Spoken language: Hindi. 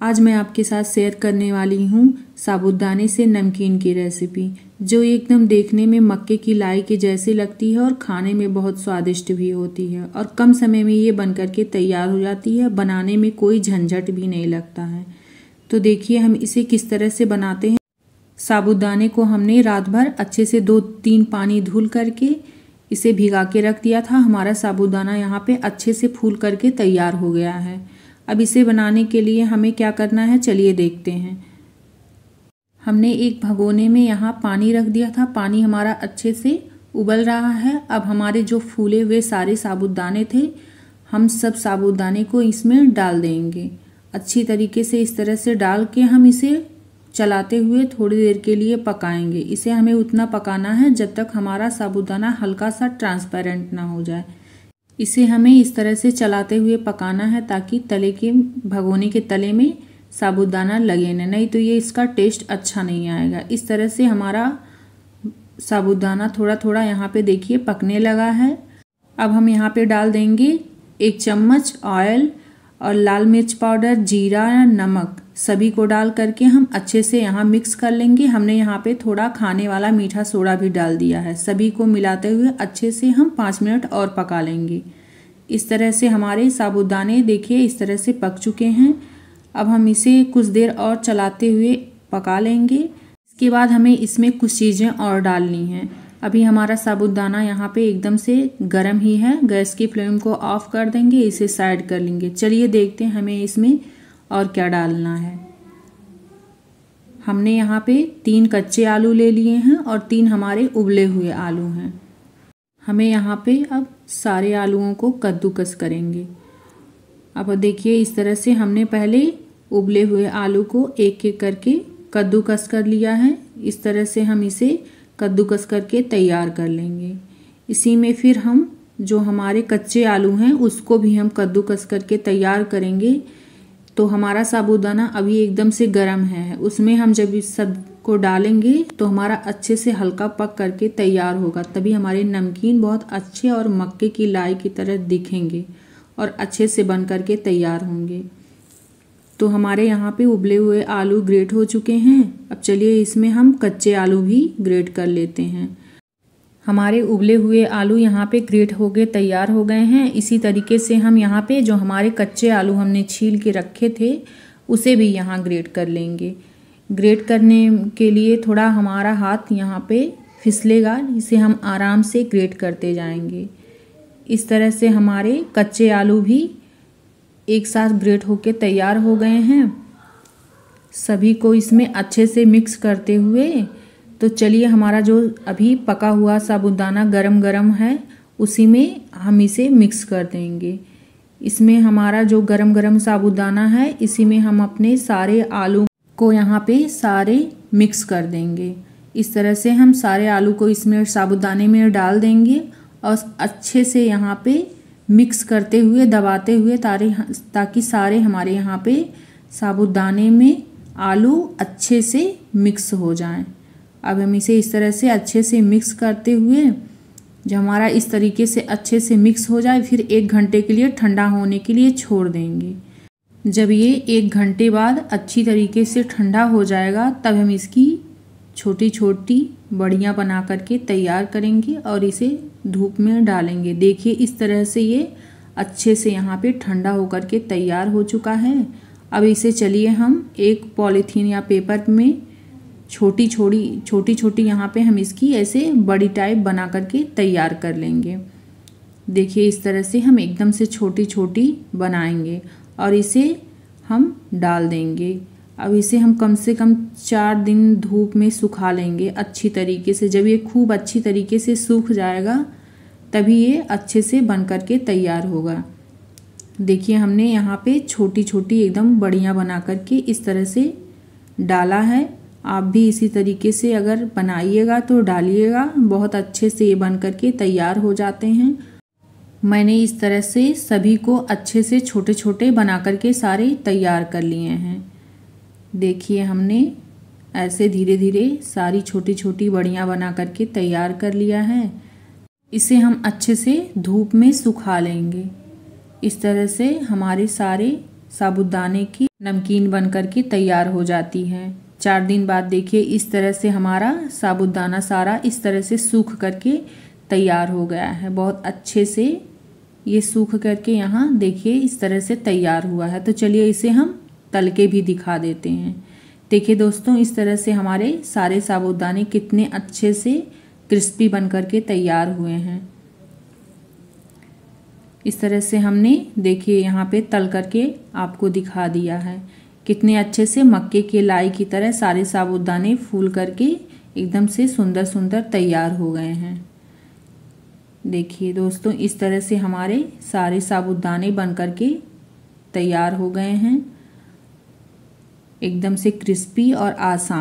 आज मैं आपके साथ शेयर करने वाली हूँ साबूदाने से नमकीन की रेसिपी, जो एकदम देखने में मक्के की लाई के जैसी लगती है और खाने में बहुत स्वादिष्ट भी होती है और कम समय में ये बनकर के तैयार हो जाती है। बनाने में कोई झंझट भी नहीं लगता है। तो देखिए हम इसे किस तरह से बनाते हैं। साबूदाने को हमने रात भर अच्छे से 2-3 पानी धुल करके इसे भिगा के रख दिया था। हमारा साबूदाना यहाँ पे अच्छे से फूल करके तैयार हो गया है। अब इसे बनाने के लिए हमें क्या करना है, चलिए देखते हैं। हमने एक भगोने में यहाँ पानी रख दिया था। पानी हमारा अच्छे से उबल रहा है। अब हमारे जो फूले हुए सारे साबूदाने थे, हम सब साबूदाने को इसमें डाल देंगे। अच्छी तरीके से इस तरह से डाल के हम इसे चलाते हुए थोड़ी देर के लिए पकाएंगे। इसे हमें उतना पकाना है जब तक हमारा साबूदाना हल्का सा ट्रांसपेरेंट ना हो जाए। इसे हमें इस तरह से चलाते हुए पकाना है ताकि तले के भगोने के तले में साबूदाना लगे नहीं तो ये इसका टेस्ट अच्छा नहीं आएगा। इस तरह से हमारा साबूदाना थोड़ा थोड़ा यहाँ पे देखिए पकने लगा है। अब हम यहाँ पे डाल देंगे 1 चम्मच ऑयल और लाल मिर्च पाउडर, जीरा, नमक सभी को डाल करके हम अच्छे से यहाँ मिक्स कर लेंगे। हमने यहाँ पे थोड़ा खाने वाला मीठा सोडा भी डाल दिया है। सभी को मिलाते हुए अच्छे से हम 5 मिनट और पका लेंगे। इस तरह से हमारे साबूदाने देखिए इस तरह से पक चुके हैं। अब हम इसे कुछ देर और चलाते हुए पका लेंगे। इसके बाद हमें इसमें कुछ चीज़ें और डालनी हैं। अभी हमारा साबूदाना यहाँ पे एकदम से गर्म ही है। गैस की फ्लेम को ऑफ कर देंगे, इसे साइड कर लेंगे। चलिए देखते हैं हमें इसमें और क्या डालना है। हमने यहाँ पे 3 कच्चे आलू ले लिए हैं और 3 हमारे उबले हुए आलू हैं। हमें यहाँ पे अब सारे आलूओं को कद्दूकस करेंगे। अब देखिए इस तरह से हमने पहले उबले हुए आलू को एक एक करके कद्दूकस कर लिया है। इस तरह से हम इसे कद्दूकस करके तैयार कर लेंगे। इसी में फिर हम जो हमारे कच्चे आलू हैं उसको भी हम कद्दूकस करके तैयार करेंगे। तो हमारा साबूदाना अभी एकदम से गर्म है, उसमें हम जब इस सब को डालेंगे तो हमारा अच्छे से हल्का पक करके तैयार होगा। तभी हमारे नमकीन बहुत अच्छे और मक्के की लाई की तरह दिखेंगे और अच्छे से बन करके तैयार होंगे। तो हमारे यहाँ पे उबले हुए आलू ग्रेट हो चुके हैं। अब चलिए इसमें हम कच्चे आलू भी ग्रेट कर लेते हैं। हमारे उबले हुए आलू यहाँ पे ग्रेट हो गए, तैयार हो गए हैं। इसी तरीके से हम यहाँ पे जो हमारे कच्चे आलू हमने छील के रखे थे उसे भी यहाँ ग्रेट कर लेंगे। ग्रेट करने के लिए थोड़ा हमारा हाथ यहाँ पे फिसलेगा, इसे हम आराम से ग्रेट करते जाएंगे। इस तरह से हमारे कच्चे आलू भी एक साथ ग्रेट होके तैयार हो गए हैं। सभी को इसमें अच्छे से मिक्स करते हुए तो चलिए हमारा जो अभी पका हुआ साबूदाना गरम गरम है उसी में हम इसे मिक्स कर देंगे। इसमें हमारा जो गरम गरम साबूदाना है इसी में हम अपने सारे आलू को यहाँ पे सारे मिक्स कर देंगे। इस तरह से हम सारे आलू को इसमें साबूदाने में डाल देंगे और अच्छे से यहाँ पे मिक्स करते हुए दबाते हुए ताकि सारे हमारे यहाँ पे साबूदाने में आलू अच्छे से मिक्स हो जाएं। अब हम इसे इस तरह से अच्छे से मिक्स करते हुए जब हमारा इस तरीके से अच्छे से मिक्स हो जाए फिर 1 घंटे के लिए ठंडा होने के लिए छोड़ देंगे। जब ये 1 घंटे बाद अच्छी तरीके से ठंडा हो जाएगा तब हम इसकी छोटी छोटी बड़ियाँ बना करके तैयार करेंगे और इसे धूप में डालेंगे। देखिए इस तरह से ये अच्छे से यहाँ पे ठंडा होकर के तैयार हो चुका है। अब इसे चलिए हम एक पॉलीथीन या पेपर में छोटी छोटी यहाँ पे हम इसकी ऐसे बड़ी टाइप बना करके तैयार कर लेंगे। देखिए इस तरह से हम एकदम से छोटी छोटी बनाएंगे और इसे हम डाल देंगे। अब इसे हम कम से कम 4 दिन धूप में सुखा लेंगे अच्छी तरीके से। जब ये खूब अच्छी तरीके से सूख जाएगा तभी ये अच्छे से बन करके तैयार होगा। देखिए हमने यहाँ पे छोटी छोटी एकदम बड़ियाँ बना करके इस तरह से डाला है। आप भी इसी तरीके से अगर बनाइएगा तो डालिएगा, बहुत अच्छे से ये बन करके तैयार हो जाते हैं। मैंने इस तरह से सभी को अच्छे से छोटे छोटे बना करके सारे तैयार कर लिए हैं। देखिए हमने ऐसे धीरे धीरे सारी छोटी छोटी बड़ियाँ बना करके तैयार कर लिया है। इसे हम अच्छे से धूप में सुखा लेंगे। इस तरह से हमारे सारे साबूदाने की नमकीन बन कर के तैयार हो जाती है। 4 दिन बाद देखिए इस तरह से हमारा साबूदाना सारा इस तरह से सूख करके तैयार हो गया है। बहुत अच्छे से ये सूख करके यहाँ देखिए इस तरह से तैयार हुआ है। तो चलिए इसे हम तल के भी दिखा देते हैं। देखिए दोस्तों, इस तरह से हमारे सारे साबूदाने कितने अच्छे से क्रिस्पी बन करके तैयार हुए हैं। इस तरह से हमने देखिए यहाँ पे तल करके आपको दिखा दिया है। कितने अच्छे से मक्के के लाई की तरह सारे साबूदाने फूल करके एकदम से सुंदर सुंदर तैयार हो गए हैं। देखिए दोस्तों, इस तरह से हमारे सारे साबूदाने बन करके तैयार हो गए हैं, एकदम से क्रिस्पी और आसान।